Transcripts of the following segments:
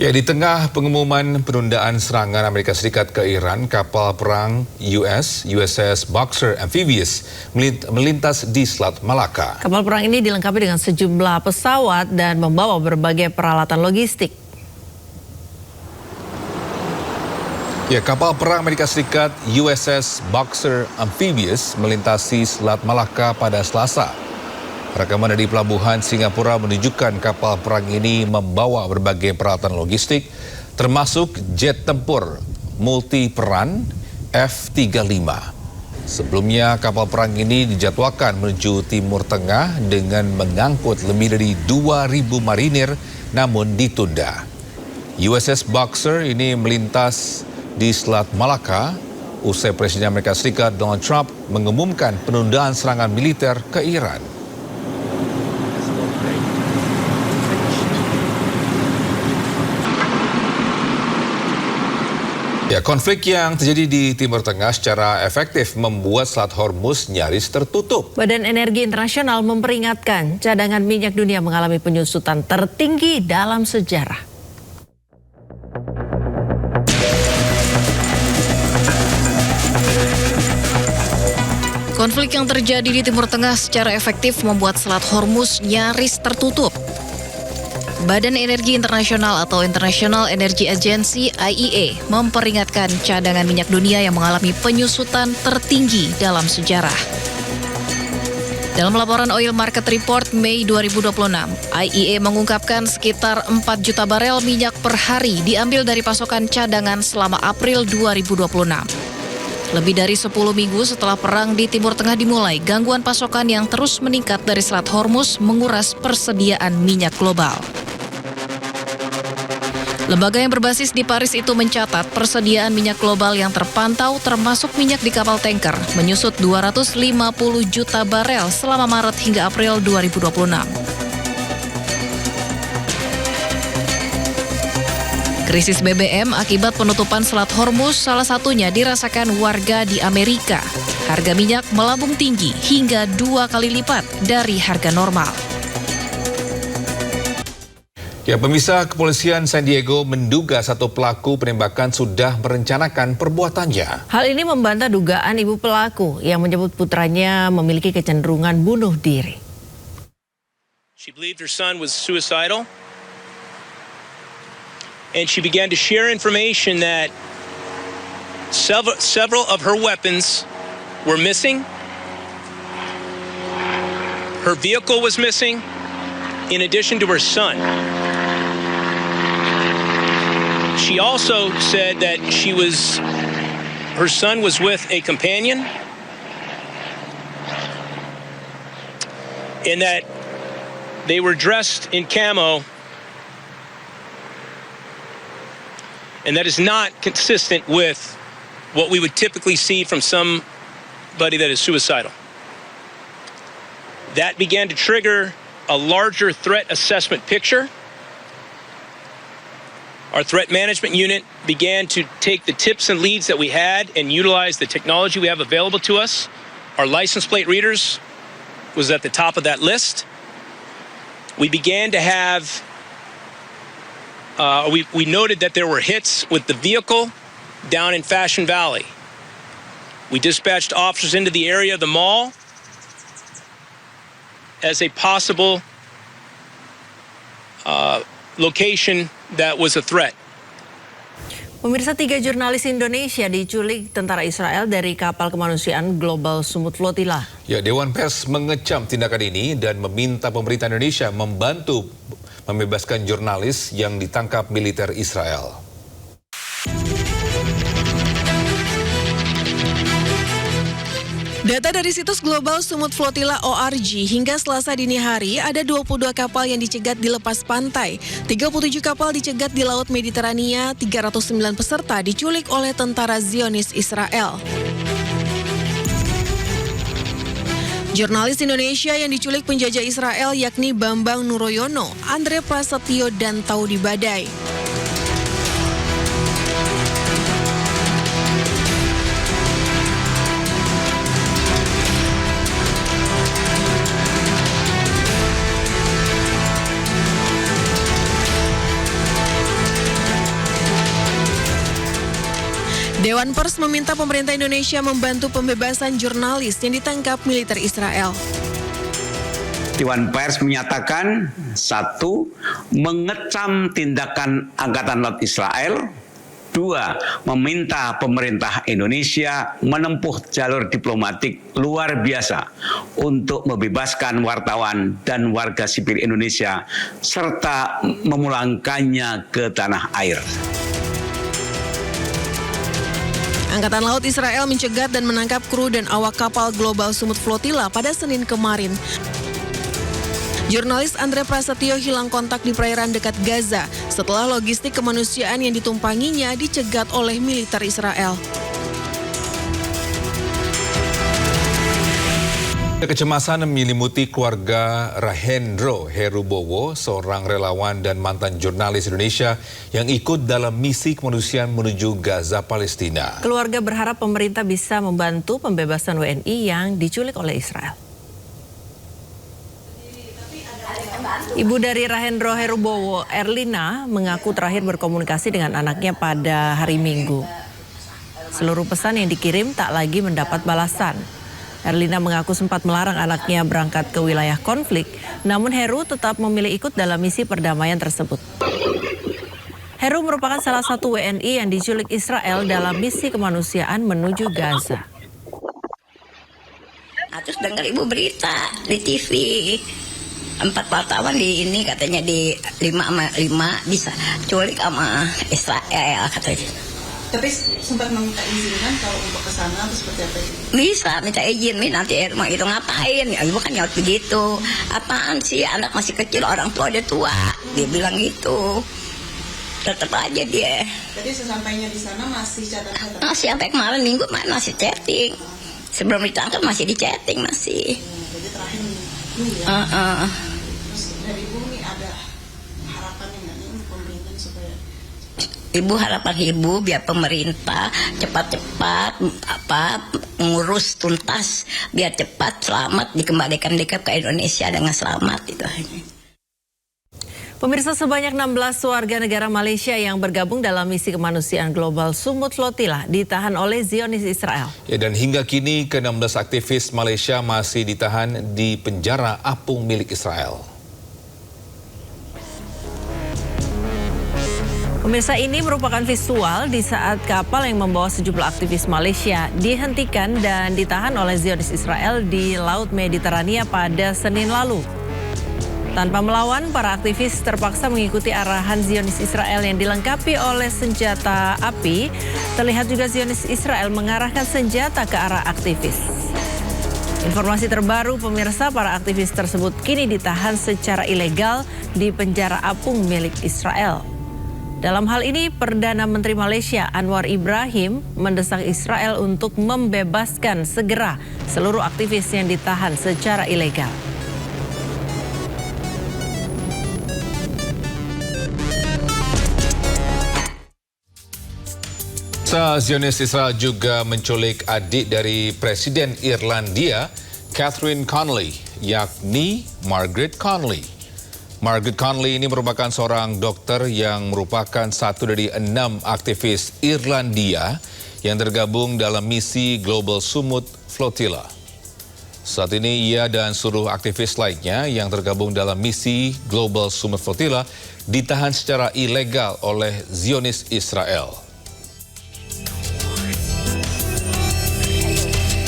Ya, di tengah pengumuman penundaan serangan Amerika Serikat ke Iran, kapal perang USS Boxer Amphibious melintas di Selat Malaka. Kapal perang ini dilengkapi dengan sejumlah pesawat dan membawa berbagai peralatan logistik. Ya, kapal perang Amerika Serikat USS Boxer Amphibious melintasi Selat Malaka pada Selasa. Rekaman dari Pelabuhan Singapura menunjukkan kapal perang ini membawa berbagai peralatan logistik, termasuk jet tempur multi-peran F-35. Sebelumnya, kapal perang ini dijadwalkan menuju Timur Tengah dengan mengangkut lebih dari 2.000 marinir, namun ditunda. USS Boxer ini melintas di Selat Malaka usai Presiden Amerika Serikat Donald Trump mengumumkan penundaan serangan militer ke Iran. Ya, konflik yang terjadi di Timur Tengah secara efektif membuat Selat Hormuz nyaris tertutup. Badan Energi Internasional memperingatkan cadangan minyak dunia mengalami penyusutan tertinggi dalam sejarah. Konflik yang terjadi di Timur Tengah secara efektif membuat Selat Hormuz nyaris tertutup. Badan Energi Internasional atau International Energy Agency (IEA) memperingatkan cadangan minyak dunia yang mengalami penyusutan tertinggi dalam sejarah. Dalam laporan Oil Market Report Mei 2026, IEA mengungkapkan sekitar 4 juta barel minyak per hari diambil dari pasokan cadangan selama April 2026. Lebih dari 10 minggu setelah perang di Timur Tengah dimulai, gangguan pasokan yang terus meningkat dari Selat Hormuz menguras persediaan minyak global. Lembaga yang berbasis di Paris itu mencatat persediaan minyak global yang terpantau termasuk minyak di kapal tanker menyusut 250 juta barel selama Maret hingga April 2026. Krisis BBM akibat penutupan Selat Hormuz salah satunya dirasakan warga di Amerika. Harga minyak melambung tinggi hingga 2 kali lipat dari harga normal. Ya, pemirsa, kepolisian San Diego menduga satu pelaku penembakan sudah merencanakan perbuatannya. Hal ini membantah dugaan ibu pelaku yang menyebut putranya memiliki kecenderungan bunuh diri. She believed her son was suicidal, and she began to share information that several of her weapons were missing. Her vehicle was missing, in addition to her son. She also said that her son was with a companion, and that they were dressed in camo, and that is not consistent with what we would typically see from somebody that is suicidal. That began to trigger a larger threat assessment picture. Our threat management unit began to take the tips and leads that we had and utilize the technology we have available to us. Our license plate readers was at the top of that list. We began to have, we noted that there were hits with the vehicle down in Fashion Valley. We dispatched officers into the area of the mall as a possible location that was a threat. Pemirsa, 3 jurnalis Indonesia diculik tentara Israel dari kapal kemanusiaan Global Sumut Flotilla. Ya, Dewan Pers mengecam tindakan ini dan meminta pemerintah Indonesia membantu membebaskan jurnalis yang ditangkap militer Israel. Data dari situs Global Sumut Flotilla ORG hingga Selasa dini hari ada 22 kapal yang dicegat di lepas pantai, 37 kapal dicegat di Laut Mediterania, 309 peserta diculik oleh tentara Zionis Israel. Jurnalis Indonesia yang diculik penjajah Israel yakni Bambang Nuroyono, Andre Prasetyo, dan Taudi Badai. Dewan Pers meminta pemerintah Indonesia membantu pembebasan jurnalis yang ditangkap militer Israel. Dewan Pers menyatakan, 1. Mengecam tindakan Angkatan Laut Israel. 2. Meminta pemerintah Indonesia menempuh jalur diplomatik luar biasa untuk membebaskan wartawan dan warga sipil Indonesia serta memulangkannya ke tanah air. Angkatan Laut Israel mencegat dan menangkap kru dan awak kapal Global Sumut Flotilla pada Senin kemarin. Jurnalis Andre Prasetyo hilang kontak di perairan dekat Gaza setelah logistik kemanusiaan yang ditumpanginya dicegat oleh militer Israel. Kecemasan menyelimuti keluarga Rahendro Herubowo, seorang relawan dan mantan jurnalis Indonesia yang ikut dalam misi kemanusiaan menuju Gaza, Palestina. Keluarga berharap pemerintah bisa membantu pembebasan WNI yang diculik oleh Israel. Ibu dari Rahendro Herubowo, Erlina, mengaku terakhir berkomunikasi dengan anaknya pada hari Minggu. Seluruh pesan yang dikirim tak lagi mendapat balasan. Erlina mengaku sempat melarang anaknya berangkat ke wilayah konflik, namun Heru tetap memilih ikut dalam misi perdamaian tersebut. Heru merupakan salah satu WNI yang diculik Israel dalam misi kemanusiaan menuju Gaza. Terus dengar ibu berita di TV, 4 wartawan di ini katanya di 5 bisa culik sama Israel katanya. Tapi sempat meminta izin kan kalau untuk ke sana atau seperti apa itu? Bisa minta izin nih, nanti rumah itu ngapain? Ya ibu kan nyaut begitu. Apaan sih, anak masih kecil, orang tua udah tua. Dia bilang gitu. Tetap aja dia. Jadi sesampainya di sana masih catatan? Masih sampai kemarin minggu masih chatting. Sebelum ditangkap masih di chatting masih. Jadi terakhir minggu ya? Terus dari ibu nih ada harapan yang nggak nih pemerintah supaya? Ibu harapan ibu biar pemerintah cepat-cepat ngurus tuntas biar cepat selamat dikembalikan ke Indonesia dengan selamat itu aja. Pemirsa, sebanyak 16 warga negara Malaysia yang bergabung dalam misi kemanusiaan Global Sumut Flotilla ditahan oleh Zionis Israel. Ya, dan hingga kini ke-16 aktivis Malaysia masih ditahan di penjara apung milik Israel. Pemirsa, ini merupakan visual di saat kapal yang membawa sejumlah aktivis Malaysia dihentikan dan ditahan oleh Zionis Israel di Laut Mediterania pada Senin lalu. Tanpa melawan, para aktivis terpaksa mengikuti arahan Zionis Israel yang dilengkapi oleh senjata api. Terlihat juga Zionis Israel mengarahkan senjata ke arah aktivis. Informasi terbaru, pemirsa, para aktivis tersebut kini ditahan secara ilegal di penjara apung milik Israel. Dalam hal ini, Perdana Menteri Malaysia Anwar Ibrahim mendesak Israel untuk membebaskan segera seluruh aktivis yang ditahan secara ilegal. Zionis Israel juga menculik adik dari Presiden Irlandia, Catherine Connolly, yakni Margaret Connolly. Margaret Connolly ini merupakan seorang dokter yang merupakan satu dari 6 aktivis Irlandia yang tergabung dalam misi Global Sumut Flotilla. Saat ini ia dan seluruh aktivis lainnya yang tergabung dalam misi Global Sumut Flotilla ditahan secara ilegal oleh Zionis Israel.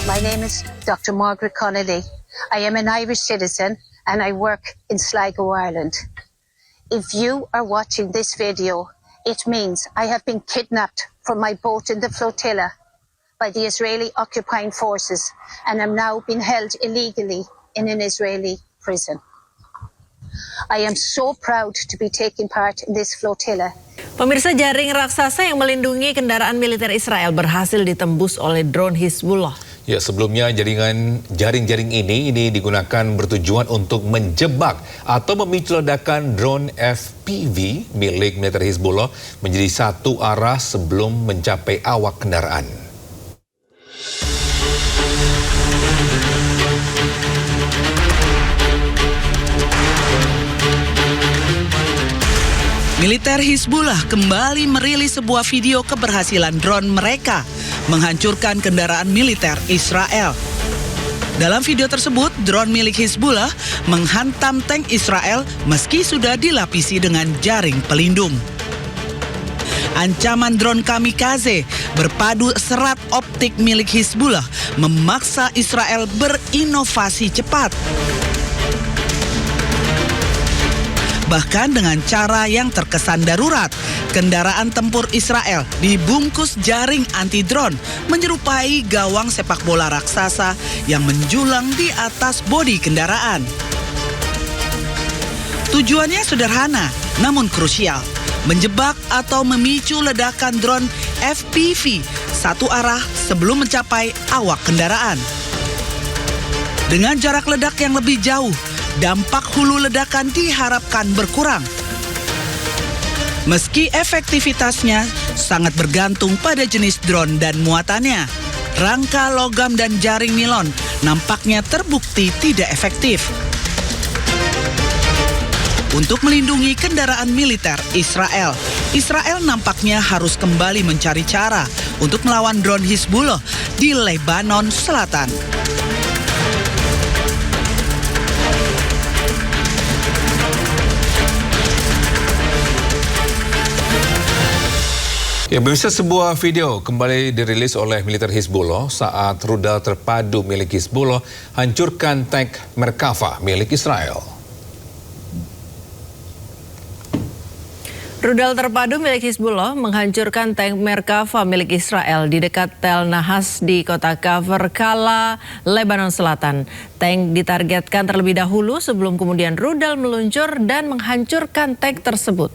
My name is Dr. Margaret Connolly. I am an Irish citizen and I work in Sligo, Ireland. If you are watching this video, it means I have been kidnapped from my boat in the flotilla by the Israeli occupying forces and am now being held illegally in an Israeli prison. I am so proud to be taking part in this flotilla. Pemirsa, jaring raksasa yang melindungi kendaraan militer Israel berhasil ditembus oleh drone Hizbullah. Ya, sebelumnya jaring-jaring ini digunakan bertujuan untuk menjebak atau memicu ledakan drone FPV milik militer Hizbullah menjadi satu arah sebelum mencapai awak kendaraan. Militer Hizbullah kembali merilis sebuah video keberhasilan drone mereka menghancurkan kendaraan militer Israel. Dalam video tersebut, drone milik Hizbullah menghantam tank Israel meski sudah dilapisi dengan jaring pelindung. Ancaman drone kamikaze berpadu serat optik milik Hizbullah memaksa Israel berinovasi cepat. Bahkan dengan cara yang terkesan darurat, kendaraan tempur Israel dibungkus jaring anti-drone menyerupai gawang sepak bola raksasa yang menjulang di atas bodi kendaraan. Tujuannya sederhana, namun krusial, menjebak atau memicu ledakan drone FPV satu arah sebelum mencapai awak kendaraan. Dengan jarak ledak yang lebih jauh, dampak hulu ledakan diharapkan berkurang. Meski efektivitasnya sangat bergantung pada jenis drone dan muatannya, rangka logam dan jaring nilon nampaknya terbukti tidak efektif. Untuk melindungi kendaraan militer Israel, Israel nampaknya harus kembali mencari cara untuk melawan drone Hizbullah di Lebanon Selatan. Ya, pemirsa, sebuah video kembali dirilis oleh militer Hizbullah saat rudal terpadu milik Hizbullah hancurkan tank Merkava milik Israel. Rudal terpadu milik Hizbullah menghancurkan tank Merkava milik Israel di dekat Tel Nahas di kota Kafr Kala, Lebanon Selatan. Tank ditargetkan terlebih dahulu sebelum kemudian rudal meluncur dan menghancurkan tank tersebut.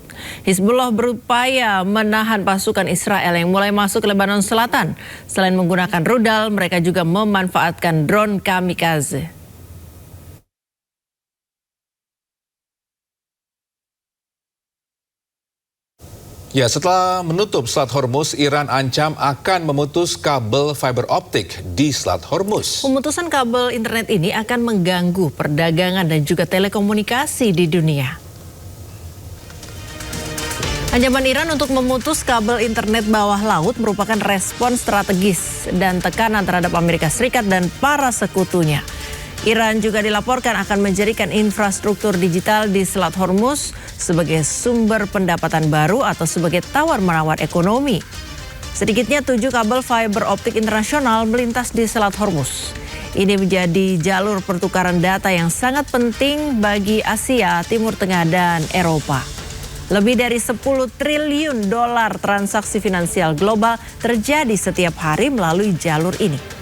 Hizbullah berupaya menahan pasukan Israel yang mulai masuk ke Lebanon Selatan. Selain menggunakan rudal, mereka juga memanfaatkan drone kamikaze. Ya, setelah menutup Selat Hormuz, Iran ancam akan memutus kabel fiber optik di Selat Hormuz. Pemutusan kabel internet ini akan mengganggu perdagangan dan juga telekomunikasi di dunia. Ancaman Iran untuk memutus kabel internet bawah laut merupakan respon strategis dan tekanan terhadap Amerika Serikat dan para sekutunya. Iran juga dilaporkan akan menjadikan infrastruktur digital di Selat Hormuz sebagai sumber pendapatan baru atau sebagai tawar-menawar ekonomi. Sedikitnya 7 kabel fiber optik internasional melintas di Selat Hormuz. Ini menjadi jalur pertukaran data yang sangat penting bagi Asia, Timur Tengah, dan Eropa. Lebih dari 10 triliun dolar transaksi finansial global terjadi setiap hari melalui jalur ini.